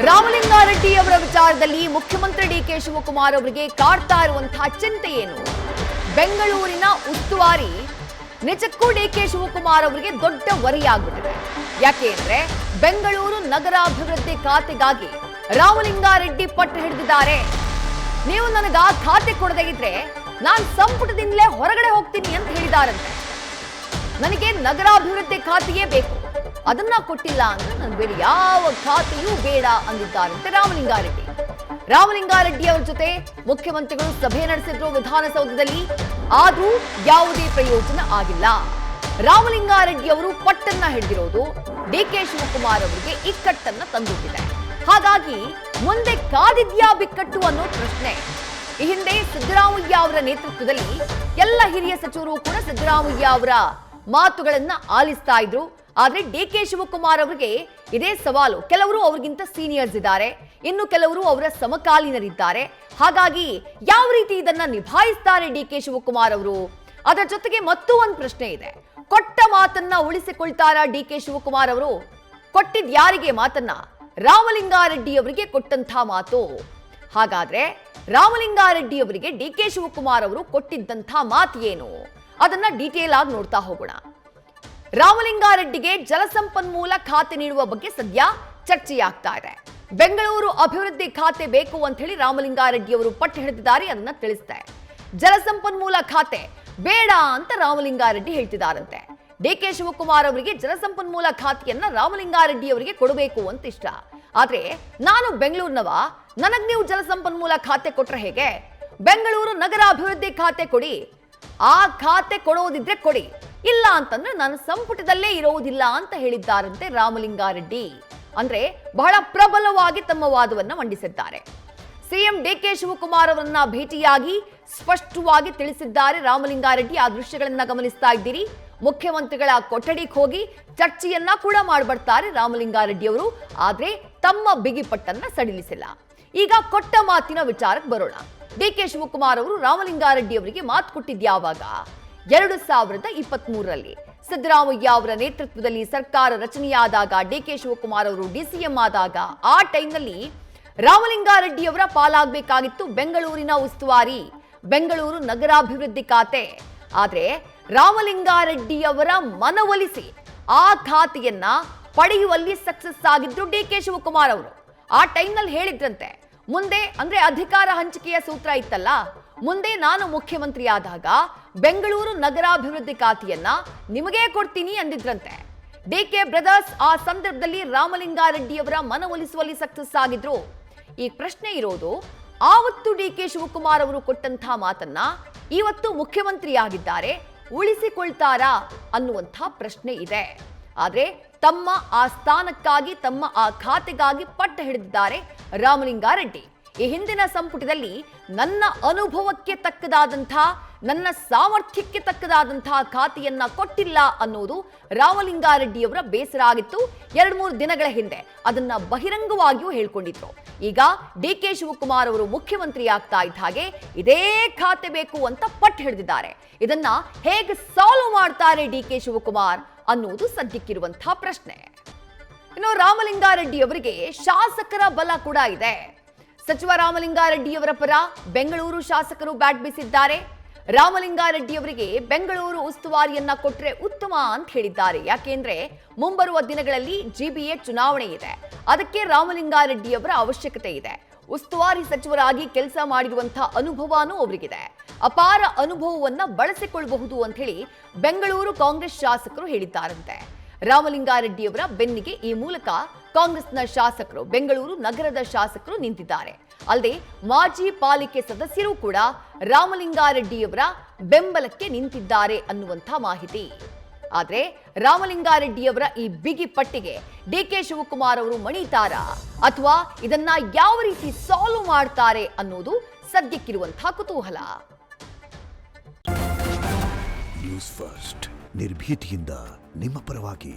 ರಾಮಲಿಂಗಾರೆಡ್ಡಿ ಅವರ ವಿಚಾರದಲ್ಲಿ ಮುಖ್ಯಮಂತ್ರಿ ಡಿಕೆ ಶಿವಕುಮಾರ್ ಅವರಿಗೆ ಕಾಡ್ತಾ ಇರುವಂತಹ ಚಿಂತೆ ಏನು? ಬೆಂಗಳೂರಿನ ಉಸ್ತುವಾರಿ ನಿಜಕ್ಕೂ ಡಿಕೆ ಶಿವಕುಮಾರ್ ಅವರಿಗೆ ದೊಡ್ಡ ವರಿಯಾಗ್ಬಿಟ್ಟಿದೆ. ಯಾಕೆ ಅಂದ್ರೆ ಬೆಂಗಳೂರು ನಗರಾಭಿವೃದ್ಧಿ ಖಾತೆಗಾಗಿ ರಾಮಲಿಂಗಾರೆಡ್ಡಿ ಪಟ್ಟು ಹಿಡಿದಿದ್ದಾರೆ. ನೀವು ನನಗ ಖಾತೆ ಕೊಡದೇ ಇದ್ರೆ ನಾನು ಸಂಪುಟದಿಂದಲೇ ಹೊರಗಡೆ ಹೋಗ್ತೀನಿ ಅಂತ ಹೇಳಿದಾರಂತೆ. ನನಗೆ ನಗರಾಭಿವೃದ್ಧಿ ಖಾತೆಯೇ ಬೇಕು, ಅದನ್ನ ಕೊಟ್ಟಿಲ್ಲ ಅಂದ್ರೆ ನಾನು ಬೇರೆ ಯಾವ ಖಾತೆಯೂ ಬೇಡ ಅಂದಿದ್ದಾರಂತೆ ರಾಮಲಿಂಗಾರೆಡ್ಡಿ. ರಾಮಲಿಂಗಾರೆಡ್ಡಿ ಅವರ ಜೊತೆ ಮುಖ್ಯಮಂತ್ರಿಗಳು ಸಭೆ ನಡೆಸಿದ್ರು ವಿಧಾನಸೌಧದಲ್ಲಿ, ಆದ್ರೂ ಯಾವುದೇ ಪ್ರಯೋಜನ ಆಗಿಲ್ಲ. ರಾಮಲಿಂಗಾರೆಡ್ಡಿ ಅವರು ಪಟ್ಟನ್ನ ಹಿಡಿದಿರೋದು ಡಿಕೆ ಶಿವಕುಮಾರ್ ಅವರಿಗೆ ಇಕ್ಕಟ್ಟನ್ನ ತಂದೊಡ್ಡಿದೆ. ಹಾಗಾಗಿ ಮುಂದೆ ಕಾದಿದ್ಯಾ ಬಿಕ್ಕಟ್ಟು ಅನ್ನೋ ಪ್ರಶ್ನೆ. ಈ ಹಿಂದೆ ಸಿದ್ದರಾಮಯ್ಯ ಅವರ ನೇತೃತ್ವದಲ್ಲಿ ಎಲ್ಲ ಹಿರಿಯ ಸಚಿವರು ಕೂಡ ಸಿದ್ದರಾಮಯ್ಯ ಅವರ ಮಾತುಗಳನ್ನ ಆಲಿಸ್ತಾ ಇದ್ರು. ಆದ್ರೆ ಡಿಕೆ ಶಿವಕುಮಾರ್ ಅವರಿಗೆ ಇದೇ ಸವಾಲು. ಕೆಲವರು ಅವ್ರಿಗಿಂತ ಸೀನಿಯರ್ಸ್ ಇದ್ದಾರೆ, ಇನ್ನು ಕೆಲವರು ಅವರ ಸಮಕಾಲೀನರಿದ್ದಾರೆ. ಹಾಗಾಗಿ ಯಾವ ರೀತಿ ಇದನ್ನ ನಿಭಾಯಿಸ್ತಾರೆ ಡಿಕೆ ಶಿವಕುಮಾರ್ ಅವರು? ಅದರ ಜೊತೆಗೆ ಮತ್ತೂ ಒಂದು ಪ್ರಶ್ನೆ ಇದೆ. ಕೊಟ್ಟ ಮಾತನ್ನ ಉಳಿಸಿಕೊಳ್ತಾರಾ ಡಿಕೆ ಶಿವಕುಮಾರ್ ಅವರು? ಕೊಟ್ಟಿದ್ ಯಾರಿಗೆ ಮಾತನ್ನ? ರಾಮಲಿಂಗಾರೆಡ್ಡಿ ಅವರಿಗೆ ಕೊಟ್ಟಂತ ಮಾತು. ಹಾಗಾದ್ರೆ ರಾಮಲಿಂಗಾರೆಡ್ಡಿ ಅವರಿಗೆ ಡಿಕೆ ಶಿವಕುಮಾರ್ ಅವರು ಕೊಟ್ಟಿದ್ದಂಥ ಮಾತು ಏನು? ಅದನ್ನ ಡೀಟೇಲ್ ಆಗಿ ನೋಡ್ತಾ ಹೋಗೋಣ. ರಾಮಲಿಂಗಾರೆಡ್ಡಿಗೆ ಜಲಸಂಪನ್ಮೂಲ ಖಾತೆ ನೀಡುವ ಬಗ್ಗೆ ಸದ್ಯ ಚರ್ಚೆಯಾಗ್ತಾ ಇದೆ. ಬೆಂಗಳೂರು ಅಭಿವೃದ್ಧಿ ಖಾತೆ ಬೇಕು ಅಂತ ಹೇಳಿ ರಾಮಲಿಂಗಾರೆಡ್ಡಿ ಅವರು ಪಟ್ಟು ಹಿಡಿದಿದ್ದಾರೆ, ಅದನ್ನ ತಿಳಿಸ್ತಾರೆ. ಜಲಸಂಪನ್ಮೂಲ ಖಾತೆ ಬೇಡ ಅಂತ ರಾಮಲಿಂಗಾರೆಡ್ಡಿ ಹೇಳ್ತಿದ್ದಾರಂತೆ. ಡಿಕೆ ಶಿವಕುಮಾರ್ ಅವರಿಗೆ ಜಲಸಂಪನ್ಮೂಲ ಖಾತೆಯನ್ನ ರಾಮಲಿಂಗಾರೆಡ್ಡಿ ಅವರಿಗೆ ಕೊಡಬೇಕು ಅಂತ ಇಷ್ಟ. ಆದ್ರೆ ನಾನು ಬೆಂಗಳೂರಿನವ, ನನಗ್ ನೀವು ಜಲಸಂಪನ್ಮೂಲ ಖಾತೆ ಕೊಟ್ರೆ ಹೇಗೆ? ಬೆಂಗಳೂರು ನಗರ ಅಭಿವೃದ್ಧಿ ಖಾತೆ ಕೊಡಿ, ಆ ಖಾತೆ ಕೊಡೋದಿದ್ರೆ ಕೊಡಿ, ಇಲ್ಲ ಅಂತಂದ್ರೆ ನಾನು ಸಂಪುಟದಲ್ಲೇ ಇರೋದಿಲ್ಲ ಅಂತ ಹೇಳಿದ್ದಾರಂತೆ ರಾಮಲಿಂಗಾರೆಡ್ಡಿ. ಅಂದ್ರೆ ಬಹಳ ಪ್ರಬಲವಾಗಿ ತಮ್ಮ ವಾದವನ್ನ ಮಂಡಿಸಿದ್ದಾರೆ. ಸಿಎಂ ಡಿಕೆ ಶಿವಕುಮಾರ್ ಅವರನ್ನ ಭೇಟಿಯಾಗಿ ಸ್ಪಷ್ಟವಾಗಿ ತಿಳಿಸಿದ್ದಾರೆ ರಾಮಲಿಂಗಾರೆಡ್ಡಿ. ಆ ದೃಶ್ಯಗಳನ್ನ ಗಮನಿಸ್ತಾ ಇದ್ದೀರಿ. ಮುಖ್ಯಮಂತ್ರಿಗಳ ಕೊಠಡಿಗೆ ಹೋಗಿ ಚರ್ಚೆಯನ್ನ ಕೂಡ ಮಾಡ್ಬರ್ತಾರೆ ರಾಮಲಿಂಗಾರೆಡ್ಡಿ ಅವರು. ಆದ್ರೆ ತಮ್ಮ ಬಿಗಿಪಟ್ಟನ್ನ ಸಡಿಲಿಸಿಲ್ಲ. ಈಗ ಕೊಟ್ಟ ಮಾತಿನ ವಿಚಾರಕ್ಕೆ ಬರೋಣ. ಡಿಕೆ ಶಿವಕುಮಾರ್ ಅವರು ರಾಮಲಿಂಗಾರೆಡ್ಡಿ ಅವರಿಗೆ ಮಾತು ಕೊಟ್ಟಿದ್ಯಾವಾಗ? 2023ರಲ್ಲಿ ಸಿದ್ದರಾಮಯ್ಯ ಅವರ ನೇತೃತ್ವದಲ್ಲಿ ಸರ್ಕಾರ ರಚನೆಯಾದಾಗ, ಡಿಕೆ ಶಿವಕುಮಾರ್ ಅವರು ಡಿಸಿಎಂ ಆದಾಗ, ಆ ಟೈಮ್ನಲ್ಲಿ ರಾಮಲಿಂಗಾರೆಡ್ಡಿ ಅವರ ಪಾಲಾಗಬೇಕಾಗಿತ್ತು ಬೆಂಗಳೂರಿನ ಉಸ್ತುವಾರಿ, ಬೆಂಗಳೂರು ನಗರಾಭಿವೃದ್ಧಿ ಖಾತೆ. ಆದ್ರೆ ರಾಮಲಿಂಗಾರೆಡ್ಡಿ ಅವರ ಮನವೊಲಿಸಿ ಆ ಖಾತೆಯನ್ನ ಪಡೆಯುವಲ್ಲಿ ಸಕ್ಸಸ್ ಆಗಿದ್ರು ಡಿಕೆ ಶಿವಕುಮಾರ್ ಅವರು. ಆ ಟೈಮ್ನಲ್ಲಿ ಹೇಳಿದ್ರಂತೆ, ಮುಂದೆ ಅಂದ್ರೆ ಅಧಿಕಾರ ಹಂಚಿಕೆಯ ಸೂತ್ರ ಇತ್ತಲ್ಲ, ಮುಂದೆ ನಾನು ಮುಖ್ಯಮಂತ್ರಿ ಆದಾಗ ಬೆಂಗಳೂರು ನಗರಾಭಿವೃದ್ಧಿ ಖಾತೆಯನ್ನ ನಿಮಗೇ ಕೊಡ್ತೀನಿ ಅಂದಿದ್ರಂತೆ. ಡಿಕೆ ಬ್ರದರ್ಸ್ ಆ ಸಂದರ್ಭದಲ್ಲಿ ರಾಮಲಿಂಗಾರೆಡ್ಡಿ ಅವರ ಮನವೊಲಿಸುವಲ್ಲಿ ಸಕ್ಸಸ್ ಆಗಿದ್ರು. ಈ ಪ್ರಶ್ನೆ ಇರೋದು, ಆವತ್ತು ಡಿಕೆ ಶಿವಕುಮಾರ್ ಅವರು ಕೊಟ್ಟಂತಹ ಮಾತನ್ನ ಇವತ್ತು ಮುಖ್ಯಮಂತ್ರಿ ಆಗಿದ್ದಾರೆ, ಉಳಿಸಿಕೊಳ್ತಾರಾ ಅನ್ನುವಂಥ ಪ್ರಶ್ನೆ ಇದೆ. ಆದ್ರೆ ತಮ್ಮ ಆ ಸ್ಥಾನಕ್ಕಾಗಿ, ತಮ್ಮ ಆ ಖಾತೆಗಾಗಿ ಪಟ್ಟು ಹಿಡಿದಿದ್ದಾರೆ ರಾಮಲಿಂಗಾರೆಡ್ಡಿ. ಈ ಹಿಂದಿನ ಸಂಪುಟದಲ್ಲಿ ನನ್ನ ಅನುಭವಕ್ಕೆ ತಕ್ಕದಾದಂಥ, ನನ್ನ ಸಾಮರ್ಥ್ಯಕ್ಕೆ ತಕ್ಕದಾದಂತಹ ಖಾತೆಯನ್ನ ಕೊಟ್ಟಿಲ್ಲ ಅನ್ನೋದು ರಾಮಲಿಂಗಾರೆಡ್ಡಿಯವರ ಬೇಸರ ಆಗಿತ್ತು 2-3 ದಿನಗಳ ಹಿಂದೆ. ಅದನ್ನ ಬಹಿರಂಗವಾಗಿಯೂ ಹೇಳ್ಕೊಂಡಿದ್ರು. ಈಗ ಡಿಕೆ ಶಿವಕುಮಾರ್ ಅವರು ಮುಖ್ಯಮಂತ್ರಿ ಆಗ್ತಾ ಇದ್ದ ಹಾಗೆ ಇದೇ ಖಾತೆ ಬೇಕು ಅಂತ ಪಟ್ಟು ಹಿಡಿದಿದ್ದಾರೆ. ಇದನ್ನ ಹೇಗೆ ಸಾಲ್ವ್ ಮಾಡ್ತಾರೆ ಡಿಕೆ ಶಿವಕುಮಾರ್ ಅನ್ನೋದು ಸದ್ಯಕ್ಕಿರುವಂತಹ ಪ್ರಶ್ನೆ. ಇನ್ನು ರಾಮಲಿಂಗಾರೆಡ್ಡಿ ಅವರಿಗೆ ಶಾಸಕರ ಬಲ ಕೂಡ ಇದೆ. ಸಚಿವ ರಾಮಲಿಂಗಾರೆಡ್ಡಿಯವರ ಪರ ಬೆಂಗಳೂರು ಶಾಸಕರು ಬ್ಯಾಟ್ ಬೀಸಿದ್ದಾರೆ. ರಾಮಲಿಂಗಾರೆಡ್ಡಿ ಅವರಿಗೆ ಬೆಂಗಳೂರು ಉಸ್ತುವಾರಿಯನ್ನ ಕೊಟ್ರೆ ಉತ್ತಮ ಅಂತ ಹೇಳಿದ್ದಾರೆ. ಯಾಕೆಂದ್ರೆ ಮುಂಬರುವ ದಿನಗಳಲ್ಲಿ ಜಿಬಿಎ ಚುನಾವಣೆ ಇದೆ, ಅದಕ್ಕೆ ರಾಮಲಿಂಗಾರೆಡ್ಡಿ ಅವರ ಅವಶ್ಯಕತೆ ಇದೆ. ಉಸ್ತುವಾರಿ ಸಚಿವರಾಗಿ ಕೆಲಸ ಮಾಡಿರುವಂತಹ ಅನುಭವನೂ ಅವರಿಗಿದೆ. ಅಪಾರ ಅನುಭವವನ್ನ ಬಳಸಿಕೊಳ್ಳಬಹುದು ಅಂತ ಹೇಳಿ ಬೆಂಗಳೂರು ಕಾಂಗ್ರೆಸ್ ಶಾಸಕರು ಹೇಳಿದ್ದಾರಂತೆ. ರಾಮಲಿಂಗಾರೆಡ್ಡಿಯವರ ಬೆನ್ನಿಗೆ ಈ ಮೂಲಕ ಕಾಂಗ್ರೆಸ್ನ ಶಾಸಕರು, ಬೆಂಗಳೂರು ನಗರದ ಶಾಸಕರು ನಿಂತಿದ್ದಾರೆ. ಅಲ್ಲದೆ ಮಾಜಿ ಪಾಲಿಕೆ ಸದಸ್ಯರು ಕೂಡ ರಾಮಲಿಂಗಾರೆಡ್ಡಿಯವರ ಬೆಂಬಲಕ್ಕೆ ನಿಂತಿದ್ದಾರೆ ಅನ್ನುವಂಥ ಮಾಹಿತಿ. ಆದ್ರೆ ರಾಮಲಿಂಗಾರೆಡ್ಡಿಯವರ ಈ ಬಿಗಿ ಪಟ್ಟಿಗೆ ಡಿಕೆ ಶಿವಕುಮಾರ್ ಅವರು ಮಣಿತಾರಾ ಅಥವಾ ಇದನ್ನ ಯಾವ ರೀತಿ ಸಾಲ್ವ್ ಮಾಡ್ತಾರೆ ಅನ್ನೋದು ಸದ್ಯಕ್ಕಿರುವಂತಹ ಕುತೂಹಲ. ನ್ಯೂಸ್ ಫಸ್ಟ್ ನಿರ್ಭೀತಿಯಿಂದ ನಿಮ್ಮ ಪರವಾಗಿ.